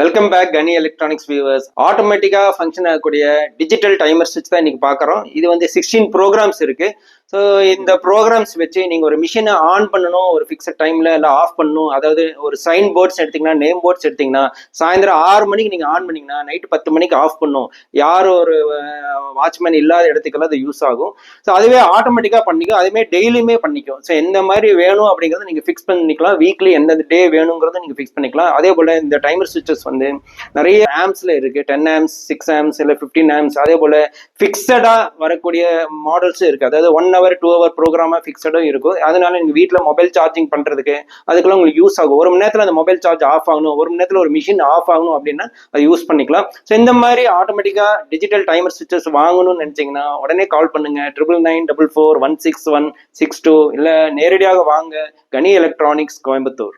Welcome back கனி electronics viewers. ஆட்டோமேட்டிக்காக function ஆகக்கூடிய digital timer ஸ்விட்ச் தான் இன்னைக்கு பார்க்குறோம். இது வந்து 16 ப்ரோக்ராம்ஸ் இருக்கு. ஸோ இந்த ப்ரோக்ராம்ஸ் வச்சு நீங்கள் ஒரு மிஷினை ஆன் பண்ணணும், ஒரு ஃபிக்ஸட் டைமில் இல்லை ஆஃப் பண்ணணும். அதாவது ஒரு சைன் போர்ட்ஸ் எடுத்தீங்கன்னா, நேம் போர்ட்ஸ் எடுத்தீங்கன்னா, சாயந்தரம் 6 மணிக்கு நீங்கள் ஆன் பண்ணிங்கன்னா நைட்டு 10 மணிக்கு ஆஃப் பண்ணும். யார் ஒரு வாட்ச்மேன் இல்லாத இடத்துக்கெல்லாம் அது யூஸ் ஆகும். ஸோ அதுவே ஆட்டோமேட்டிக்காக பண்ணிக்கும், அதுவே டெய்லியுமே பண்ணிக்கும். ஸோ எந்த மாதிரி வேணும் அப்படிங்கிறத நீங்கள் ஃபிக்ஸ் பண்ணிக்கலாம். வீக்லி எந்த டே வேணுங்கிறத நீங்கள் ஃபிக்ஸ் பண்ணிக்கலாம். அதே போல் இந்த டைமர் ஸ்விட்சஸ் வந்து நிறைய ஆம்ஸ்ல இருக்கு. 10 ஆம்ஸ், 6 ஆம்ஸ், இல்லை 15 ஆம்ஸ். அதே போல் ஃபிக்ஸடா வரக்கூடிய மாடல்ஸும் இருக்கு. அதாவது 1 hour 2 hour ப்ரோக்ராமா ஃபிக்ஸடும் இருக்கும். அதனால நீங்க வீட்டில் மொபைல் சார்ஜிங் பண்றதுக்கு அதுக்கெல்லாம் உங்களுக்கு யூஸ் ஆகும். ஒரு மணி நேரத்தில் அந்த மொபைல் சார்ஜ் ஆஃப் ஆகணும், ஒரு மணி நேரத்தில் ஒரு மிஷின் ஆஃப் ஆகணும் அப்படின்னா அதை யூஸ் பண்ணிக்கலாம். ஸோ இந்த மாதிரி ஆட்டோமேட்டிக்கா டிஜிட்டல் டைமர் ஸ்விட்சஸ் வாங்கணும்னு நினைச்சீங்கன்னா உடனே கால் பண்ணுங்க 9994416162, இல்லை நேரடியாக வாங்க கனி எலக்ட்ரானிக்ஸ், கோயம்புத்தூர்.